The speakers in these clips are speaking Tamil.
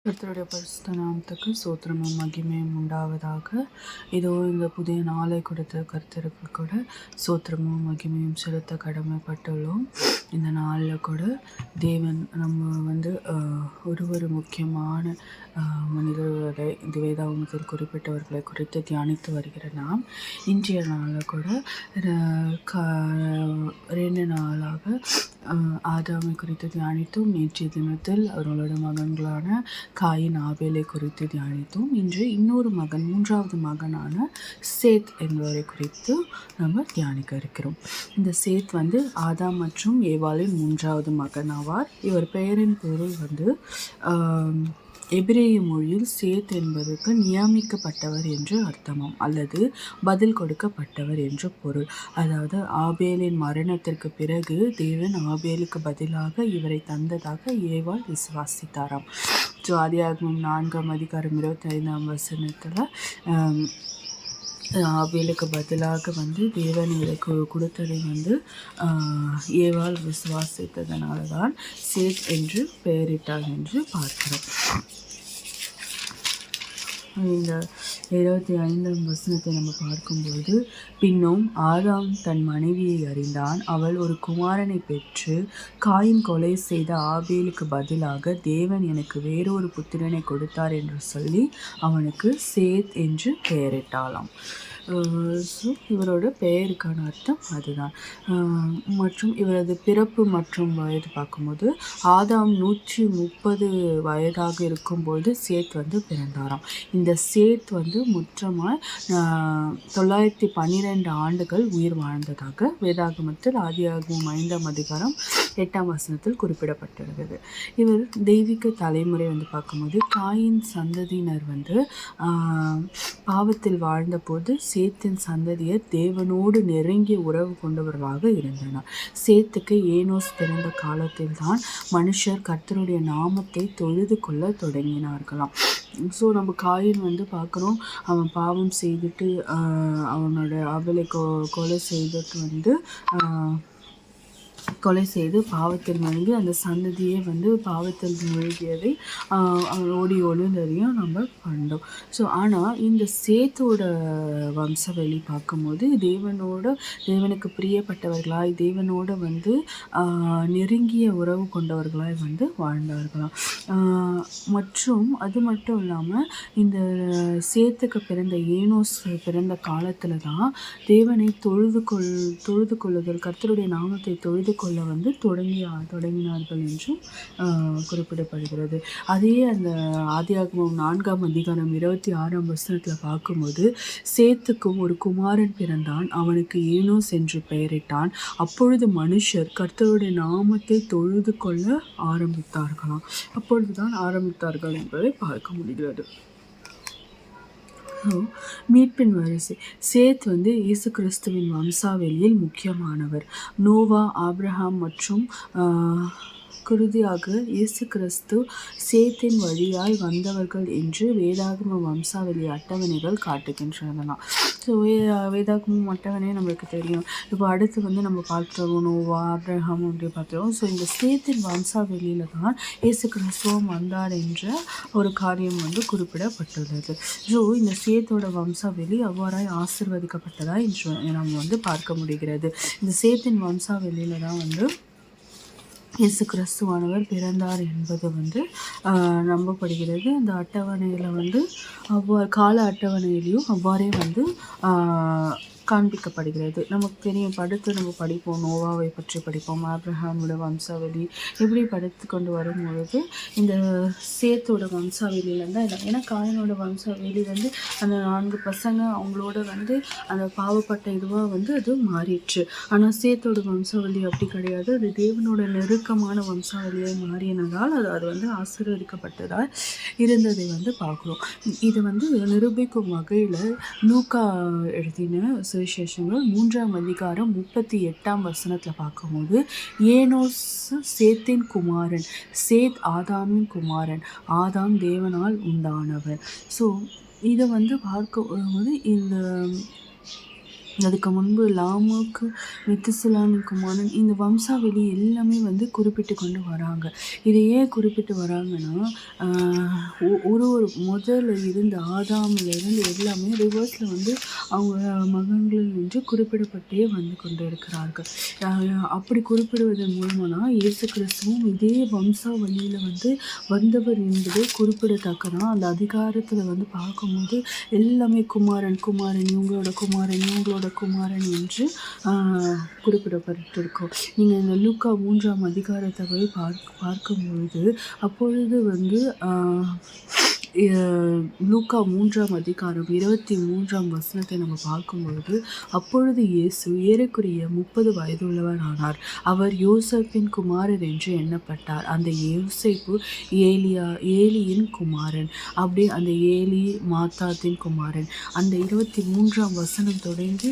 கர்த்தருடைய பரிசுத்த நாமத்துக்கு சோத்திரமும் மகிமையும் உண்டாவதாக. இதோ இந்த புதிய நாளை கொடுத்த கர்த்தருக்கு கூட சோத்திரமும் மகிமையும் செலுத்த கடமைப்பட்டுள்ளோம். இந்த நாளில் கூட தேவன் நம்ம ஒரு முக்கியமான மனிதர்களை இந்த வேதாகமத்தில் குறிப்பிட்டவர்களை குறித்து தியானித்து வருகிற நாம் இன்றைய நாளில் கூட 2 நாளாக ஆதாமை குறித்து தியானித்தோம். நேற்றைய தினத்தில் அவர்களோட மகன்களான காயின் ஆபேலை குறித்து தியானித்தோம். இன்று இன்னொரு மகன், 3வது மகனான சேத் என்பவரை குறித்து நம்ம தியானிக்க இருக்கிறோம். இந்த சேத் ஆதாம் மற்றும் ஏவாளின் 3வது மகன் ஆவார். இவர் பெயரின் பொருள் எபிரேய மொழியில் சேத் என்பதற்கு நியமிக்கப்பட்டவர் என்று அர்த்தமாம், அல்லது பதில் கொடுக்கப்பட்டவர் என்று பொருள். அதாவது ஆபேலின் மரணத்திற்கு பிறகு தேவன் ஆபேலுக்கு பதிலாக இவரை தந்ததாக ஏவாள் விசுவாசித்தாராம். ஸோ ஆதியாகமம் 4ஆம் அதிகாரம் 25ஆம் வசனத்தில் ஆபேலுக்கு பதிலாக தேவன் இவருக்கு கொடுத்ததை ஏவாள் விசுவாசித்ததனால தான் சேத் என்று பெயரிட்டார் என்று பார்க்கிறோம். இந்த 25ஆம் வசனத்தை நம்ம பார்க்கும்போது, பின்னும் ஆதாம் தன் மனைவியை அறிந்தான், அவள் ஒரு குமாரனை பெற்று காயின் கொலை செய்த ஆபேலுக்கு பதிலாக தேவன் எனக்கு வேறொரு புத்திரனை கொடுத்தார் என்று சொல்லி அவனுக்கு சேத் என்று பெயரிட்டாளாம். ஸோ இவரோட பெயருக்கான அர்த்தம் அதுதான். மற்றும் இவரது பிறப்பு மற்றும் வயது பார்க்கும்போது, ஆதாம் 130 வயதாக இருக்கும்போது சேத் பிறந்தாராம். இந்த சேத் மொத்தமாக 912 ஆண்டுகள் உயிர் வாழ்ந்ததாக வேதாகமத்தில் ஆதியாகமம் 5ஆம் அதிகாரம் 8ஆம் வசனத்தில் குறிப்பிடப்பட்டிருக்கிறது. இவர் தெய்வீக தலைமுறை பார்க்கும்போது, காயின் சந்ததியினர் பாவத்தில் வாழ்ந்தபோது சேத்தின் சந்ததியர் தேவனோடு நெருங்கிய உறவு கொண்டவர்களாக இருந்தனர். சேத்துக்கு ஏனோஸ் பிறந்த காலத்தில் தான் மனுஷர் கர்த்தருடைய நாமத்தை தொழுது கொள்ள தொடங்கினார்களாம். ஸோ நம்ம காயின் பார்க்குறோம், அவன் பாவம் செய்துட்டு அவனோட அவளை கொலை செய்துட்டு கொலை செய்து பாவத்தில் மூழ்கி அந்த சந்ததியே பாவத்தில் மூழ்கியதை ஓடி ஒளிந்ததையும் நம்ம கண்டோம். ஸோ ஆனால் இந்த சேத்தோட வம்சவெளி பார்க்கும்போது தேவனுக்கு பிரியப்பட்டவர்களாய், தேவனோட நெருங்கிய உறவு கொண்டவர்களாய் வாழ்ந்தார்களாம். மற்றும் அது மட்டும் இல்லாமல் இந்த சேத்துக்கு பிறந்த ஏனோஸ் பிறந்த காலத்தில் தான் தேவனை தொழுது கொள்ளுதல், கர்த்தருடைய நாமத்தை தொழுது கொள்ள தொடங்கினார்கள் என்றும் குறிப்பிடப்படுகிறது. அதே அந்த ஆதியாகமம் 4ஆம் அதிகாரம் 26ஆம் வசனத்தில் பார்க்கும்போது, சேத்துக்கும் ஒரு குமாரன் பிறந்தான், அவனுக்கு ஏனோஸ் என்று பெயரிட்டான். அப்பொழுது மனுஷர் கர்த்தருடைய நாமத்தை தொழுது கொள்ள ஆரம்பித்தார்கள் என்பதை பார்க்க முடிகிறது. மீட்பின் வரிசை. சேத் இயேசு கிறிஸ்துவின் வம்சாவளியில் முக்கியமானவர். நோவா, ஆபிரகாம் மற்றும் குருதியாக இயேசு கிறிஸ்து சேத்தின் வழியாய் வந்தவர்கள் என்று வேதாகம வம்சாவளி அட்டவணைகள் காட்டுகின்றன. ஸோ வேதாகமம் அட்டவணை நம்மளுக்கு தெரியும். இப்போ அடுத்து நம்ம பார்த்துருவோம் நோவா, ஆபிரகாம் அப்படி பார்த்துருவோம். ஸோ இந்த சேத்தின் வம்சாவளியில் தான் இயேசு கிறிஸ்துவம் வந்தார் என்ற ஒரு காரியம் குறிப்பிடப்பட்டுள்ளது. ஸோ இந்த சேத்தோட வம்சாவளி அவ்வாறாய் ஆசீர்வதிக்கப்பட்டதாக இன்று நம்ம பார்க்க முடிகிறது. இந்த சேத்தின் வம்சாவளியில் தான் இயேசு கிறிஸ்துவானவர் பிறந்தார் என்பது நம்பப்படுகிறது. அந்த அட்டவணையில் கால அட்டவணையிலையும் அவ்வாறே காண்பிக்கப்படுகிறது. நமக்கு தெரியும், அடுத்து நம்ம படிப்போம், நோவாவை பற்றி படிப்போம், ஆபிரகாமோட வம்சாவளி இப்படி படித்து கொண்டு வரும்பொழுது இந்த சேத்தோட வம்சாவளியில் தான் இல்லை. ஏன்னா காயினோட வம்சாவளி அந்த 4 பசங்க அவங்களோட அந்த பாவப்பட்ட இதுவாக அது மாறிடுச்சு. ஆனால் சேத்தோட வம்சாவளி அப்படி கிடையாது. அது தேவனோட நெருக்கமான வம்சாவளியை மாறினதால் அது ஆசீர்வதிக்கப்பட்டதால் இருந்ததை பார்க்குறோம். இது நிரூபிக்கும் வகையில் லூக்கா எழுதின சுவிசேஷங்கள் 3ஆம் அதிகாரம் 38ஆம் வசனத்தில் பார்க்கும்போது, ஏனோஸ் சேத்தின் குமாரன், சேத் ஆதாமின் குமாரன், ஆதாம் தேவனால் உண்டானவர். ஸோ இதை பார்க்கும்போது இந்த அதுக்கு முன்பு லாமுக்கு மெத்துசலானின் குமாரன், இந்த வம்சாவளி எல்லாமே குறிப்பிட்டு கொண்டு வராங்க. இதை ஏன் குறிப்பிட்டு வராங்கன்னா, ஒரு ஒரு முதல்ல இருந்து ஆதாமிலிருந்து எல்லாமே ரிவர்ஸில் அவங்க மகன்கள் என்று குறிப்பிடப்பட்டே கொண்டு இருக்கிறார்கள். அப்படி குறிப்பிடுவதன் மூலமாக தான் இயேசு கிறிஸ்துவும் இதே வம்சாவளியில் வந்தவர் என்பது குறிப்பிடத்தக்கதான். அந்த அதிகாரத்தில் பார்க்கும்போது எல்லாமே குமாரன் குமாரன், இவங்களோட குமாரன் இவங்களோட குமாரன் என்று குறிப்பிடப்பட்டிருக்கும். நீங்கள் இந்த லூக்கா 3ஆம் அதிகாரத்தை போய் பார்க்கும்பொழுது அப்பொழுது லூக்கா 3ஆம் அதிகாரம் 23ஆம் வசனத்தை நம்ம பார்க்கும்பொழுது, அப்பொழுது இயேசு ஏறக்குறைய 30 வயதுள்ளவர் ஆனார். அவர் யோசேப்பின் குமாரர் என்று எண்ணப்பட்டார். அந்த யோசேப்பு ஏலியின் குமாரன். அப்படி அந்த ஏலி மாத்தாத்தின் குமாரன். அந்த 23ஆம் வசனம் தொடர்ந்து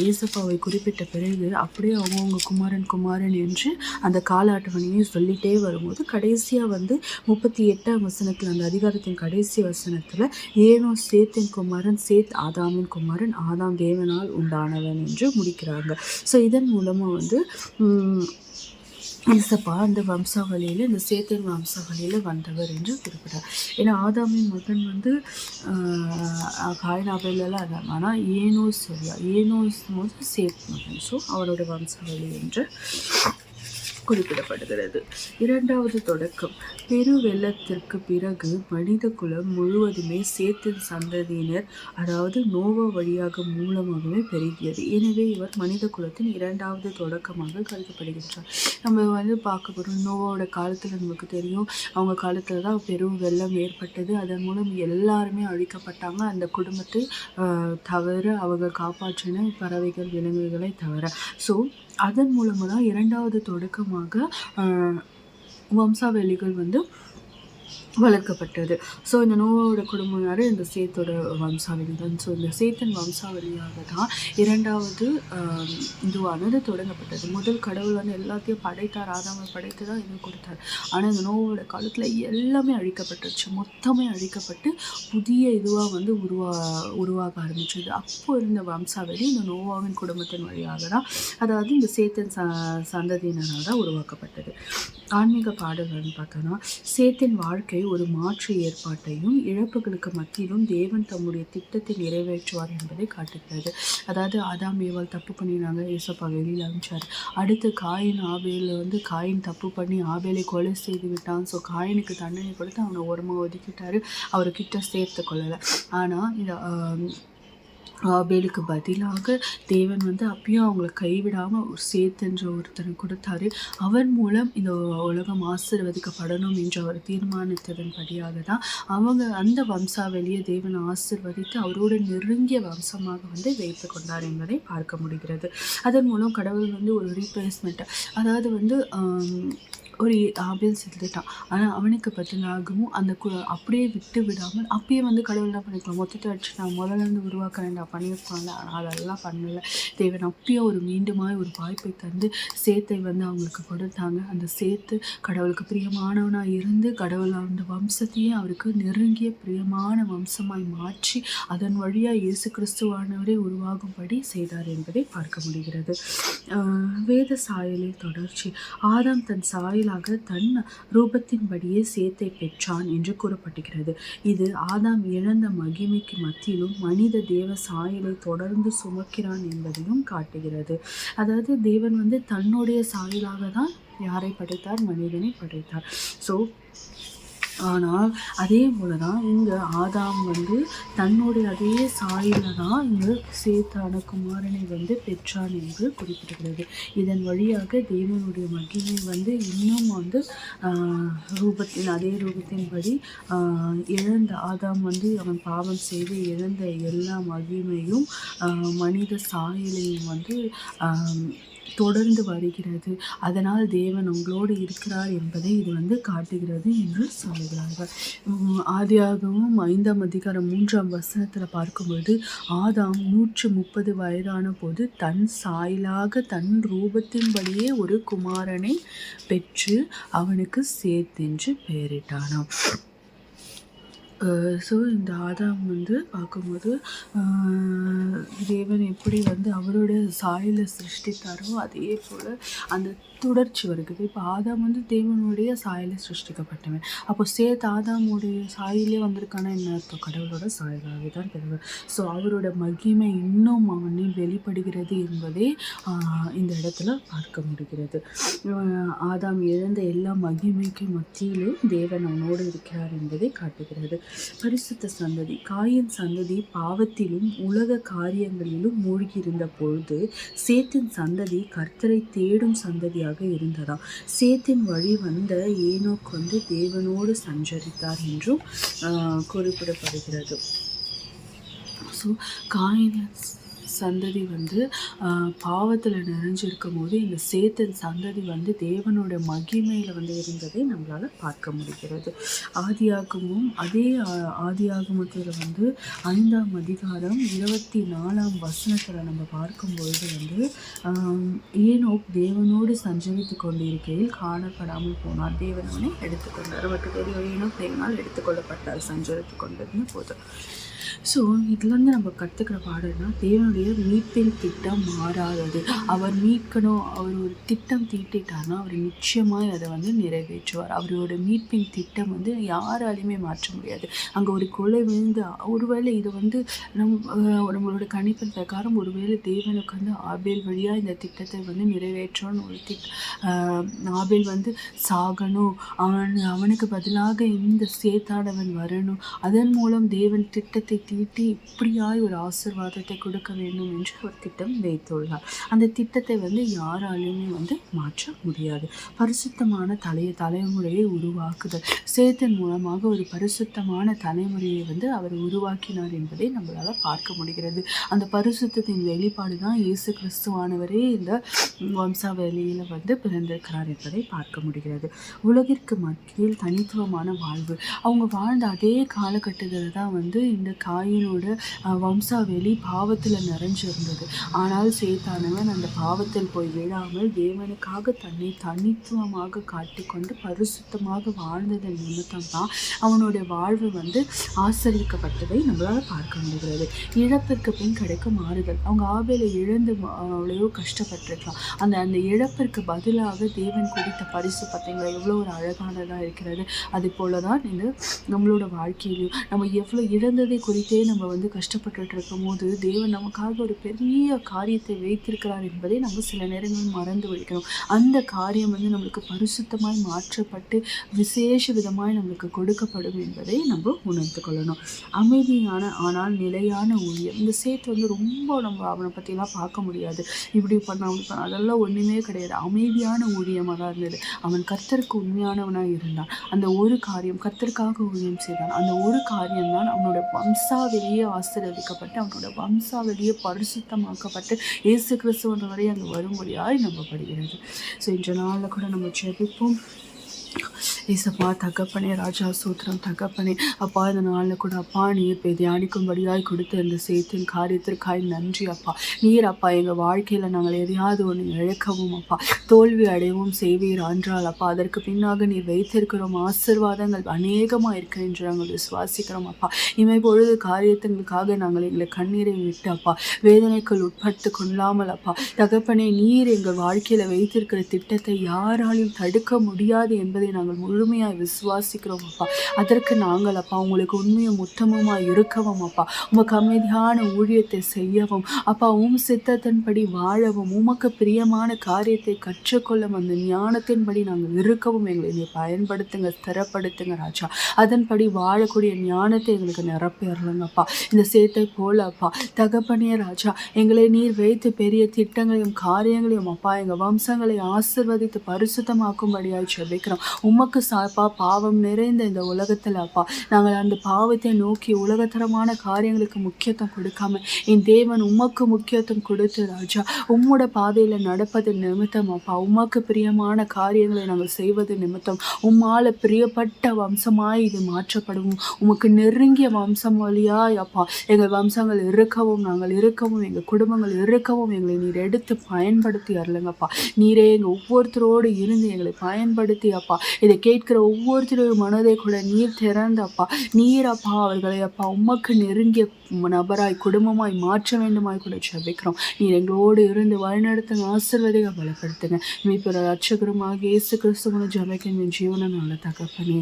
ஏசப்பாவை குறிப்பிட்ட பிறகு அப்படியே அவங்கவுங்க குமாரன் குமாரன் என்று அந்த கால அட்டவணையை சொல்லிட்டே வரும்போது கடைசியாக 38ஆம் வசனத்தில், அந்த அதிகாரத்தின் கடைசி வசனத்தில், ஏனோ சேத்தின் குமாரன், சேத் ஆதாமின் குமாரன், ஆதாம் தேவனால் உண்டானவன் என்று முடிக்கிறாங்க. ஸோ இதன் மூலமாக ஏசப்பா அந்த வம்சாவளியில், இந்த சேத்தின் வம்சாவளியில் வந்தவர் என்று குறிப்பிட்டார். ஏன்னா ஆதாமின் மகன் காயின் ஆபேலெல்லாம் அதான், ஆனால் ஏனோஸ் போது சேத் மகன். ஸோ அவரோட வம்சாவளி என்று குறிப்பிடப்படுகிறது. இரண்டாவது தொடக்கம். பெரு வெள்ளத்திற்கு பிறகு மனித குலம் முழுவதுமே சேத்தின் சந்ததியினர், அதாவது நோவா வழியாக மூலமாகவே பெருகியது. எனவே இவர் மனித குலத்தின் இரண்டாவது தொடக்கமாக கருதப்படுகின்றார். நம்ம பார்க்க போகிறோம், நோவாவோட காலத்தில் நமக்கு தெரியும், அவங்க காலத்தில் தான் பெரும் வெள்ளம் ஏற்பட்டது. அதன் மூலம் எல்லாருமே அழிக்கப்பட்டாங்க. அந்த குடும்பத்தை தவிர அவங்க காப்பாற்றின பறவைகள் விலங்குகளை தவிர. ஸோ அதன் மூலமாக தான் இரண்டாவது தொடக்கமாக வம்சாவளிகள் வளர்க்கப்பட்டது. ஸோ இந்த நோவாவோட குடும்பம் யார்? இந்த சேத்தோட வம்சாவளி தான். ஸோ இந்த சேத்தன் வம்சாவளியாக தான் இரண்டாவது இதுவானது தொடங்கப்பட்டது. முதல் கடவுள் எல்லாத்தையும் படைத்தார், ஆதாமை படைத்து தான் இது கொடுத்தார். ஆனால் இந்த நோவாவோட காலத்தில் எல்லாமே அழிக்கப்பட்டுருச்சு, மொத்தமே அழிக்கப்பட்டு புதிய இதுவாக உருவாக ஆரம்பிச்சது. அப்போ இருந்த வம்சாவளி இந்த நோவாவின் குடும்பத்தின் வழியாக தான், அதாவது இந்த சேத்தன் சந்ததியினரால் தான் உருவாக்கப்பட்டது. ஆன்மீக பாடல்கள்னு பார்த்தோன்னா, சேத்தின் வாழ்க்கை ஒரு மாற்று ஏற்பாட்டையும் இழப்புகளுக்கு மத்தியிலும் தேவன் தம்முடைய திட்டத்தை நிறைவேற்றுவார் என்பதை காட்டுகிறது. அதாவது ஆதாம் ஏவாள் தப்பு பண்ணினாங்க, ஏசப்பா வெளியில் அனுப்பிச்சார். அடுத்து காயின் ஆபேல் காயின் தப்பு பண்ணி ஆபேலை கொலை செய்து விட்டான். ஸோ காயினுக்கு தண்டனை கொடுத்து அவனை ஓரமாக ஒதுக்கிட்டாரு, அவர்கிட்ட சேர்த்து கொள்ளலை. ஆனால் இந்த ஆபேலுக்கு பதிலாக தேவன் அப்பயும் அவங்கள கைவிடாமல் ஒரு சேத்தென்ற ஒருத்தரை கொடுத்தாரு. அவன் மூலம் இந்த உலகம் ஆசீர்வதிக்கப்படணும் என்று அவர் தீர்மானித்ததன் படியாக தான் அவங்க அந்த வம்சாவளியை தேவன் ஆசீர்வதித்து அவரோட நெருங்கிய வம்சமாக வைத்து கொண்டார் என்பதை பார்க்க முடிகிறது. அதன் மூலம் கடவுள் ஒரு ரீப்ளேஸ்மெண்ட், அதாவது ஒரு ஆபேல் செத்துட்டான், ஆனால் அவனுக்கு பதிலாகவும் அந்த அப்படியே விட்டு விடாமல் அப்பயே கடவுள் என்ன பண்ணிக்கலாம், மொத்தத்தை அடிச்சு நான் முதல்ல உருவாக்குறேன் நான் பண்ணியிருப்பாங்க. ஆனால் அதெல்லாம் பண்ணலை. தேவன் அப்பயே ஒரு மீண்டுமாய் ஒரு வாய்ப்பை தந்து சேத்தை அவங்களுக்கு கொடுத்தாங்க. அந்த சேத்து கடவுளுக்கு பிரியமானவனாக இருந்து கடவுள் அந்த வம்சத்தையே அவருக்கு நெருங்கிய பிரியமான வம்சமாய் மாற்றி அதன் வழியாக இயேசு கிறிஸ்துவானவரே உருவாகும்படி செய்தார் என்பதை பார்க்க முடிகிறது. வேத சாயலில் தொடர்ச்சி. ஆதாம் தன் சாயல் தன் ரூபத்தின்படியே சேத்தை பெற்றான் என்று கூறப்படுகிறது. இது ஆதாம் இழந்த மகிமைக்கு மத்தியிலும் மனித தேவ சாயலை தொடர்ந்து சுமக்கிறான் என்பதையும் காட்டுகிறது. அதாவது தேவன் தன்னுடைய சாயலாக தான் யாரை படைத்தார்? மனிதனை படைத்தார். ஸோ ஆனால் அதே போல தான் இங்கே ஆதாம் தன்னுடைய அதே சாயலில் தான் இங்கு சேத்தான குமாரனை பெற்றான் என்று குறிப்பிடுகிறது. இதன் வழியாக தேவனுடைய மகிமை இன்னும் ரூபத்தின் அதே ரூபத்தின்படி இழந்த ஆதாம் அவன் பாவம் செய்து இழந்த எல்லா மகிமையும் மனித சாயலையும் தொடர்ந்து வருகிறது. அதனால் தேவன் உங்களோடு இருக்கிறார் என்பதை இது காட்டுகிறது என்று சொல்லுகிறார்கள். ஆதியாகமம் 5ஆம் அதிகாரம் 3ஆம் வசனத்தில் பார்க்கும்போது, ஆதாம் 130 வயதான போது தன் சாயலாக தன் ரூபத்தின்படியே ஒரு குமாரனை பெற்று அவனுக்கு சேத் என்று பெயரிட்டானாம். ஸோ இந்த ஆதாம் பார்க்கும்போது தேவன் எப்படி அவரோட சாயலை சிருஷ்டித்தாரோ அதே போல் அந்த தொடர்ச்சி வருகிறது. இப்போ ஆதாம் தேவனுடைய சாயலை சிருஷ்டிக்கப்பட்டவன். அப்போ சேத் ஆதாமுடைய சாயலே வந்திருக்கானா என்ன அர்த்தம்? கடவுளோட சாயலாகவே தான் பெறுவார். ஸோ அவரோட மகிமை இன்னும் அவனில் வெளிப்படுகிறது என்பதை இந்த இடத்துல பார்க்க முடிகிறது. ஆதாம் இழந்த எல்லா மகிமைக்கு மத்தியிலும் தேவன் அவனோடு இருக்கிறார் என்பதை காட்டுகிறது. பரிசுத்த சந்ததி காயின் சந்ததி பாவத்திலும் உலக காரியங்களிலும் மூழ்கியிருந்த பொழுது சேத்தின் சந்ததி கர்த்தரை தேடும் சந்ததியாக இருந்ததா. சேத்தின் வழி வந்த ஏனோக் தேவனோடு சஞ்சரித்தார் என்றும் குறிப்பிடப்படுகிறது. ஸோ காயின் சந்ததி பாவத்தில் நிறைஞ்சிருக்கும் போது இந்த சேத்தன் சந்ததி தேவனோட மகிமையில் இருந்ததை நம்மளால் பார்க்க முடிகிறது. அதே ஆதியாகமத்தில் 5ஆம் அதிகாரம் 24ஆம் வசனத்தில் நம்ம பார்க்கும்பொழுது ஏனோக் தேவனோடு சஞ்சரித்து கொண்டிருக்கையில் காணப்படாமல் போனார். தேவன் அவனை எடுத்துக்கொண்டார். அவருக்கு தெரியும் ஏனோக் தேவனால் எடுத்துக்கொள்ளப்பட்டார் சஞ்சரித்து கொண்டிருந்த போது. ஸோ இதுலேருந்து நம்ம கற்றுக்கிற பாடம்னா தேவனுடைய மீட்பின் திட்டம் மாறாதது. அவர் மீட்கணும், அவர் ஒரு திட்டம் தீட்டிட்டார்னா அவர் நிச்சயமாய் அதை நிறைவேற்றுவார். அவரோட மீட்பின் திட்டம் யாராலையுமே மாற்ற முடியாது. அங்கே ஒரு கொலை விழுந்து ஒருவேளை இது நம்மளோட கணிப்பின் பிரகாரம் ஒருவேளை தேவனுக்கு ஆபேல் வழியாக இந்த திட்டத்தை நிறைவேற்றணும்னு ஒரு ஆபேல் சாகணும், அவனுக்கு பதிலாக இந்த சேத்தானவன் வரணும், அதன் மூலம் தேவன் திட்டத்தை தீட்டி இப்படியாய் ஒரு ஆசீர்வாதத்தை கொடுக்க வேண்டும் என்று ஒரு திட்டம் வைத்துள்ளார். அந்த திட்டத்தை யாராலையுமே மாற்ற முடியாது. பரிசுத்தமான தலைமுறையை உருவாக்குதல். சேத்தன் மூலமாக ஒரு பரிசுத்தமான தலைமுறையை அவர் உருவாக்கினார் என்பதை நம்மளால் பார்க்க முடிகிறது. அந்த பரிசுத்தத்தின் வெளிப்பாடு தான் இயேசு கிறிஸ்துவானவரே இந்த வம்சாவளியில் பிறந்திருக்கிறார் என்பதை பார்க்க முடிகிறது. உலகிற்கு மத்தியில் தனித்துவமான வாழ்வு. அவங்க வாழ்ந்த அதே காலகட்டத்தில் தான் இந்த காயினோட வம்சாவளி பாவத்தில் நிறைஞ்சிருந்தது. ஆனால் சேத்தானவன் அந்த பாவத்தில் போய் விழாமல் தேவனுக்காக தன்னை தனித்துவமாக காட்டிக்கொண்டு பரிசுத்தமாக வாழ்ந்ததன் நிமித்தம் தான் அவனுடைய வாழ்வு ஆசீர்வதிக்கப்பட்டதை நம்மளால் பார்க்க முடிகிறது. இழப்பிற்கு பின் கிடைக்கும் மாறுதல். அவங்க ஆபேலை இழந்து அவ்வளோ கஷ்டப்பட்டிருக்கலாம். அந்த இழப்பிற்கு பதிலாக தேவன் கொடுத்த பரிசு பார்த்தீங்களா எவ்வளோ ஒரு அழகானதாக இருக்கிறது. அது போல தான் இந்த நம்மளோட வாழ்க்கையிலையும் நம்ம எவ்வளோ இழந்ததை குறித்தே நம்ம கஷ்டப்பட்டு இருக்கும் போது தேவன் நமக்காக ஒரு பெரிய காரியத்தை வைத்திருக்கிறார் என்பதை நம்ம சில நேரங்களில் மறந்து விடுகிறோம். அந்த காரியம் நம்மளுக்கு பரிசுத்தமாய் மாற்றப்பட்டு விசேஷ விதமாய் நம்மளுக்கு கொடுக்கப்படும் என்பதை நம்ம உணர்ந்து கொள்ளணும். அமைதியான ஆனால் நிலையான ஊழியம். இந்த சேத்து ரொம்ப நம்ம அவனை பற்றிலாம் பார்க்க முடியாது, இப்படி பண்ண அதெல்லாம் ஒன்றுமே கிடையாது. அமைதியான ஊழியமாக தான் இருந்தது. அவன் கர்த்தருக்கு உண்மையானவனாக இருந்தான். அந்த ஒரு காரியம் கர்த்தருக்காக ஊழியம் செய்தான். அந்த ஒரு காரியம் தான் அவனோட வம்சாவளியே ஆசீர்வதிக்கப்பட்டு அவனோட வம்சாவளியே பரிசுத்தமாக்கப்பட்டு இயேசு கிறிஸ்துவன் வரை அங்கே வரும்படியாய் நம்பப்படுகிறது. ஸோ இன்ற நாளில் கூட நம்ம ஜெபிப்போம். ஏசப்பா தகப்பனே, ராஜா சூத்திரம் தகப்பனே, அப்பா இந்த நாளில் கூட அப்பா நீர் தியானிக்கும்படியாய் கொடுத்த இந்த சேத்தின் காரியத்திற்காய் நன்றி அப்பா. நீர் அப்பா எங்கள் வாழ்க்கையில் நாங்கள் எதையாவது ஒன்று இழக்கவும் அப்பா தோல்வி அடையவும் செய்வீர் என்றால் அப்பா அதற்கு பின்னாக நீர் வைத்திருக்கிறோம் ஆசீர்வாதங்கள் அநேகமாக இருக்கு என்று நாங்கள் விசுவாசிக்கிறோம் அப்பா. இமை பொழுது காரியத்திற்காக நாங்கள் எங்களை கண்ணீரை விட்டு அப்பா வேதனைக்குள் உட்பட்டு கொள்ளாமல் அப்பா தகப்பனே நீர் எங்கள் வாழ்க்கையில் வைத்திருக்கிற திட்டத்தை யாராலும் தடுக்க முடியாது என்பதை நாங்கள் முழுமையாக விசுவாசிக்கிறோம் அப்பா. அதற்கு நாங்கள் அப்பா உங்களுக்கு உண்மையும் உத்தமமாக இருக்கவும் அப்பா உமக்கு அமைதியான ஊழியத்தை செய்யவும் அப்பா சித்தத்தின்படி வாழவும் உமக்கு பிரியமான காரியத்தை கற்றுக்கொள்ளும் அந்த ஞானத்தின்படி நாங்கள் இருக்கவும் எங்களை பயன்படுத்துங்க, ஸ்திரப்படுத்துங்க ராஜா. அதன்படி வாழக்கூடிய ஞானத்தை எங்களுக்கு நிரப்பிடலங்கப்பா. இந்த சேத்தை போல அப்பா தகப்பனே ராஜா எங்களை நீர் வைத்து பெரிய திட்டங்களையும் காரியங்களையும் அப்பா எங்கள் வம்சங்களை ஆசீர்வதித்து பரிசுத்தமாக்கும்படியாய் ஜெபிக்கிறோம். உமக்கு சாப்பா பாவம் நிறைந்த இந்த உலகத்தில் அப்பா நாங்கள் அந்த பாவத்தை நோக்கி உலகத்தரமான காரியங்களுக்கு முக்கியத்துவம் கொடுக்காம என் தேவன் உமக்கு முக்கியத்துவம் கொடுத்து ராஜா உம்மோட பாதையில் நடப்பது நிமித்தம் அப்பா உமக்கு பிரியமான காரியங்களை நாங்கள் செய்வது நிமித்தம் உம்மால் பிரியப்பட்ட வம்சமாய் இது மாற்றப்படவும் உமக்கு நெருங்கிய வம்சம் வழியாய் அப்பா எங்கள் வம்சங்கள் இருக்கவும் நாங்கள் இருக்கவும் எங்கள் குடும்பங்கள் இருக்கவும் எங்களை நீர் எடுத்து பயன்படுத்தி அருளுங்கப்பா. நீரே எங்கள் ஒவ்வொருத்தரோடு இருந்து எங்களை பயன்படுத்தி அப்பா இதை கேட்கிற ஒவ்வொருத்தருடைய மனதை கூட நீர் திறந்தப்பா, நீர் அப்பா அவர்களை அப்பா உமக்கு நெருங்கிய நபராய் குடும்பமாய் மாற்ற வேண்டுமாய் கூட ஜெபிக்கிறோம். நீர் எங்களோடு இருந்து வழிநடத்துங்க, ஆசீர்வதிங்க, பலப்படுத்துங்க. மீட்பர் ரட்சகருமாக இயேசு கிறிஸ்துவின் ஜெபிக்கின்ற ஜீவன நல்ல தகப்பனே.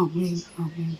ஆமென், ஆமென்.